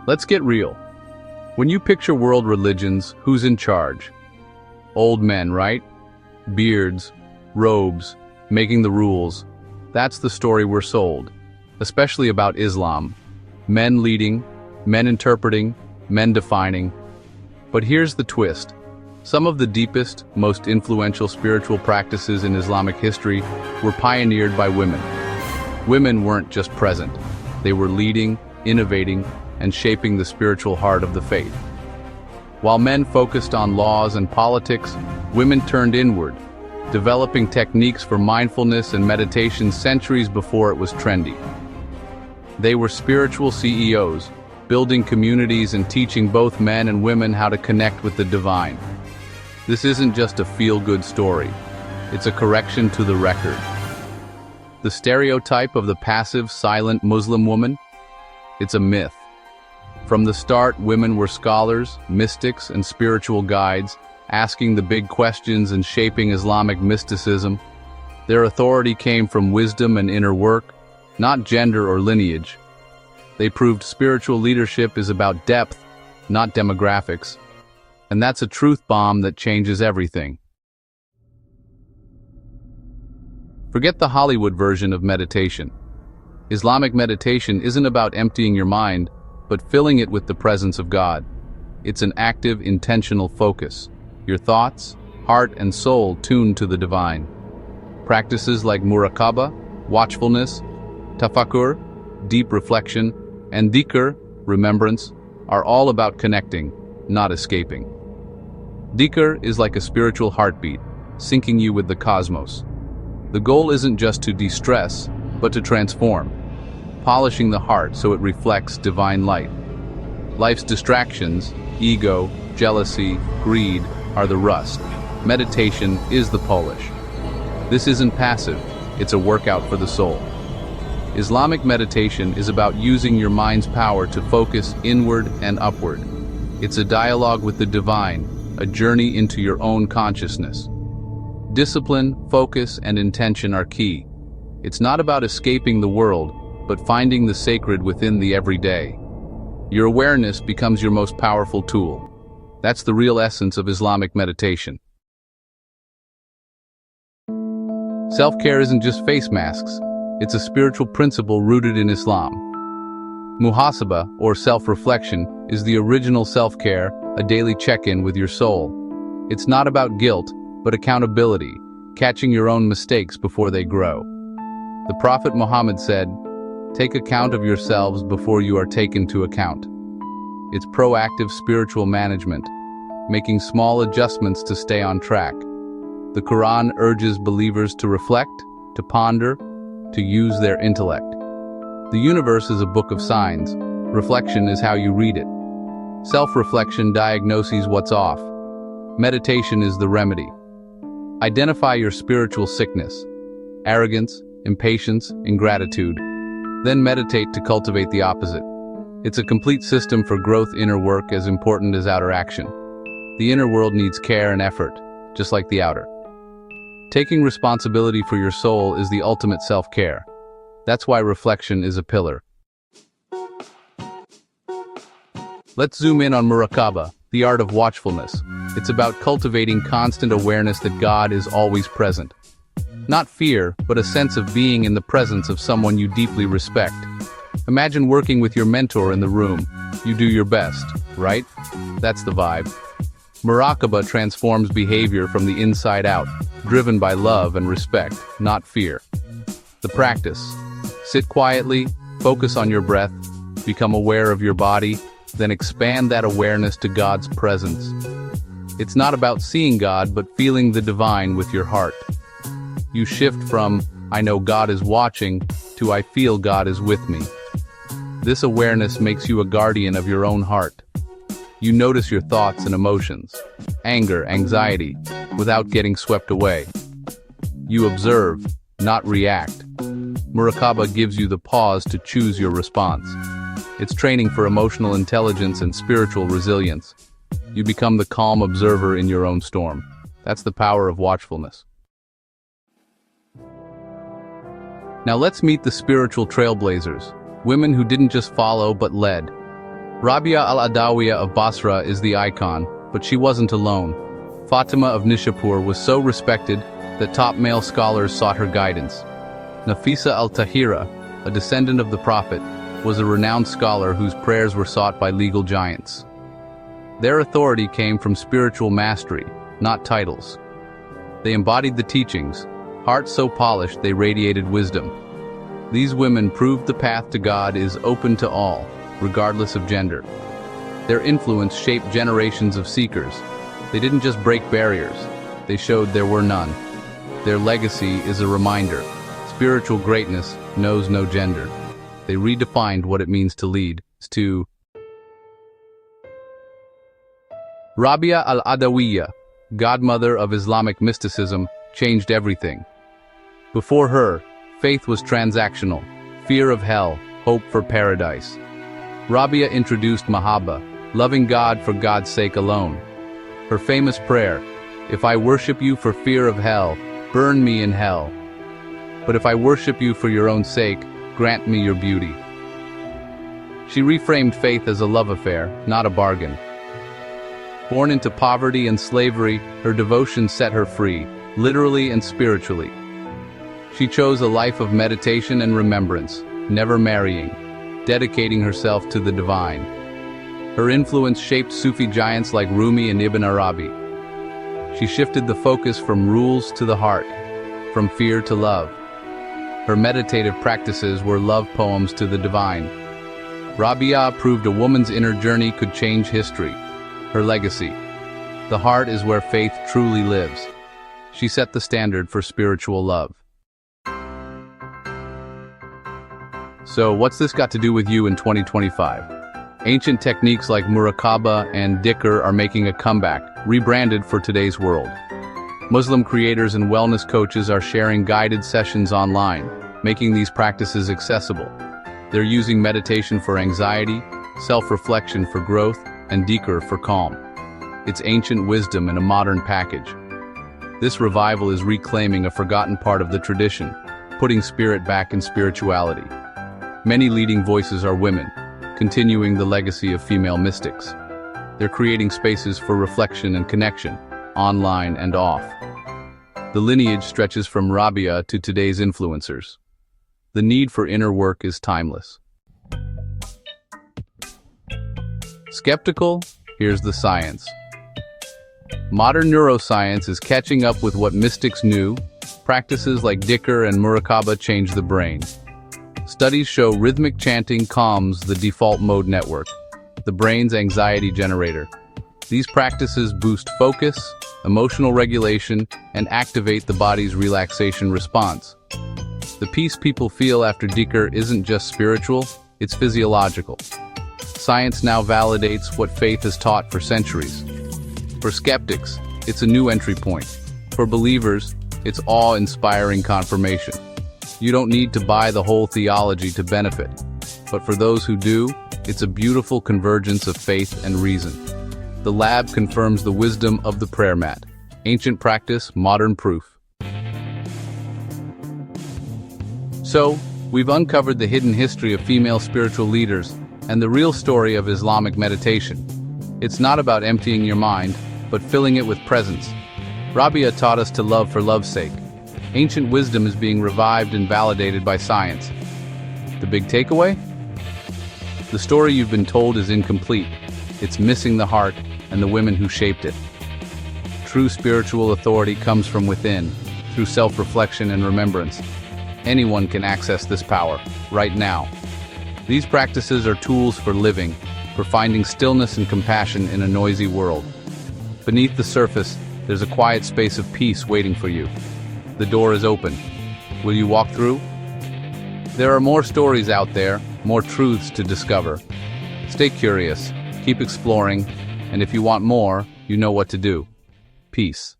Let's get real. When you picture world religions, who's in charge? Old men, right? Beards, robes, making the rules. That's the story we're sold, especially about Islam. Men leading, men interpreting, men defining. But here's the twist. Some of the deepest, most influential spiritual practices in Islamic history were pioneered by women. Women weren't just present. They were leading, innovating, and shaping the spiritual heart of the faith. While men focused on laws and politics, women turned inward, developing techniques for mindfulness and meditation centuries before it was trendy. They were spiritual CEOs, building communities and teaching both men and women how to connect with the divine. This isn't just a feel-good story. It's a correction to the record. The stereotype of the passive, silent Muslim woman? It's a myth. From the start, women were scholars, mystics, and spiritual guides, asking the big questions and shaping Islamic mysticism. Their authority came from wisdom and inner work, not gender or lineage. They proved spiritual leadership is about depth, not demographics. And that's a truth bomb that changes everything. Forget the Hollywood version of meditation. Islamic meditation isn't about emptying your mind, but filling it with the presence of God. It's an active, intentional focus. Your thoughts, heart, and soul tuned to the divine. Practices like muraqabah, watchfulness, tafakkur, deep reflection, and dhikr, remembrance, are all about connecting, not escaping. Dhikr is like a spiritual heartbeat, syncing you with the cosmos. The goal isn't just to de-stress, but to transform, polishing the heart so it reflects divine light. Life's distractions, ego, jealousy, greed, are the rust. Meditation is the polish. This isn't passive, it's a workout for the soul. Islamic meditation is about using your mind's power to focus inward and upward. It's a dialogue with the divine, a journey into your own consciousness. Discipline, focus, and intention are key. It's not about escaping the world, but finding the sacred within the everyday. Your awareness becomes your most powerful tool. That's the real essence of Islamic meditation. Self-care isn't just face masks. It's a spiritual principle rooted in Islam. Muhasabah, or self-reflection, is the original self-care, a daily check-in with your soul. It's not about guilt, but accountability, catching your own mistakes before they grow. The Prophet Muhammad said, "Take account of yourselves before you are taken to account." It's proactive spiritual management, making small adjustments to stay on track. The Quran urges believers to reflect, to ponder, to use their intellect. The universe is a book of signs. Reflection is how you read it. Self-reflection diagnoses what's off. Meditation is the remedy. Identify your spiritual sickness, arrogance, impatience, ingratitude. Then meditate to cultivate the opposite. It's a complete system for growth, inner work as important as outer action. The inner world needs care and effort, just like the outer. Taking responsibility for your soul is the ultimate self-care. That's why reflection is a pillar. Let's zoom in on muraqabah, the art of watchfulness. It's about cultivating constant awareness that God is always present. Not fear, but a sense of being in the presence of someone you deeply respect. Imagine working with your mentor in the room. You do your best, right? That's the vibe. Muraqabah transforms behavior from the inside out, driven by love and respect, not fear. The practice. Sit quietly, focus on your breath, become aware of your body, then expand that awareness to God's presence. It's not about seeing God, but feeling the divine with your heart. You shift from, "I know God is watching," to "I feel God is with me." This awareness makes you a guardian of your own heart. You notice your thoughts and emotions, anger, anxiety, without getting swept away. You observe, not react. Muraqabah gives you the pause to choose your response. It's training for emotional intelligence and spiritual resilience. You become the calm observer in your own storm. That's the power of watchfulness. Now let's meet the spiritual trailblazers, women who didn't just follow but led. Rabia al-Adawiyya of Basra is the icon, but she wasn't alone. Fatima of Nishapur was so respected that top male scholars sought her guidance. Nafisa al-Tahira, a descendant of the Prophet, was a renowned scholar whose prayers were sought by legal giants. Their authority came from spiritual mastery, not titles. They embodied the teachings, hearts so polished they radiated wisdom. These women proved the path to God is open to all, regardless of gender. Their influence shaped generations of seekers. They didn't just break barriers, they showed there were none. Their legacy is a reminder. Spiritual greatness knows no gender. They redefined what it means to lead, to Rabia al-Adawiyya, godmother of Islamic mysticism, changed everything. Before her, faith was transactional, fear of hell, hope for paradise. Rabia introduced Mahabba, loving God for God's sake alone. Her famous prayer, "If I worship you for fear of hell, burn me in hell. But if I worship you for your own sake, grant me your beauty." She reframed faith as a love affair, not a bargain. Born into poverty and slavery, her devotion set her free, literally and spiritually. She chose a life of meditation and remembrance, never marrying, dedicating herself to the divine. Her influence shaped Sufi giants like Rumi and Ibn Arabi. She shifted the focus from rules to the heart, from fear to love. Her meditative practices were love poems to the divine. Rabia proved a woman's inner journey could change history. Her legacy. The heart is where faith truly lives. She set the standard for spiritual love. So what's this got to do with you in 2025? Ancient techniques like muraqabah and dhikr are making a comeback, rebranded for today's world. Muslim creators and wellness coaches are sharing guided sessions online, making these practices accessible. They're using meditation for anxiety, self-reflection for growth, and dhikr for calm. It's ancient wisdom in a modern package. This revival is reclaiming a forgotten part of the tradition, putting spirit back in spirituality. Many leading voices are women, continuing the legacy of female mystics. They're creating spaces for reflection and connection, online and off. The lineage stretches from Rabia to today's influencers. The need for inner work is timeless. Skeptical? Here's the science. Modern neuroscience is catching up with what mystics knew. Practices like dhikr and muraqabah change the brain. Studies show rhythmic chanting calms the default mode network, the brain's anxiety generator. These practices boost focus, emotional regulation, and activate the body's relaxation response. The peace people feel after dhikr isn't just spiritual, it's physiological. Science now validates what faith has taught for centuries. For skeptics, it's a new entry point. For believers, it's awe-inspiring confirmation. You don't need to buy the whole theology to benefit. But for those who do, it's a beautiful convergence of faith and reason. The lab confirms the wisdom of the prayer mat. Ancient practice, modern proof. So, we've uncovered the hidden history of female spiritual leaders and the real story of Islamic meditation. It's not about emptying your mind, but filling it with presence. Rabia taught us to love for love's sake. Ancient wisdom is being revived and validated by science. The big takeaway? The story you've been told is incomplete. It's missing the heart and the women who shaped it. True spiritual authority comes from within, through self-reflection and remembrance. Anyone can access this power, right now. These practices are tools for living, for finding stillness and compassion in a noisy world. Beneath the surface, there's a quiet space of peace waiting for you. The door is open. Will you walk through? There are more stories out there, more truths to discover. Stay curious, keep exploring, and if you want more, you know what to do. Peace.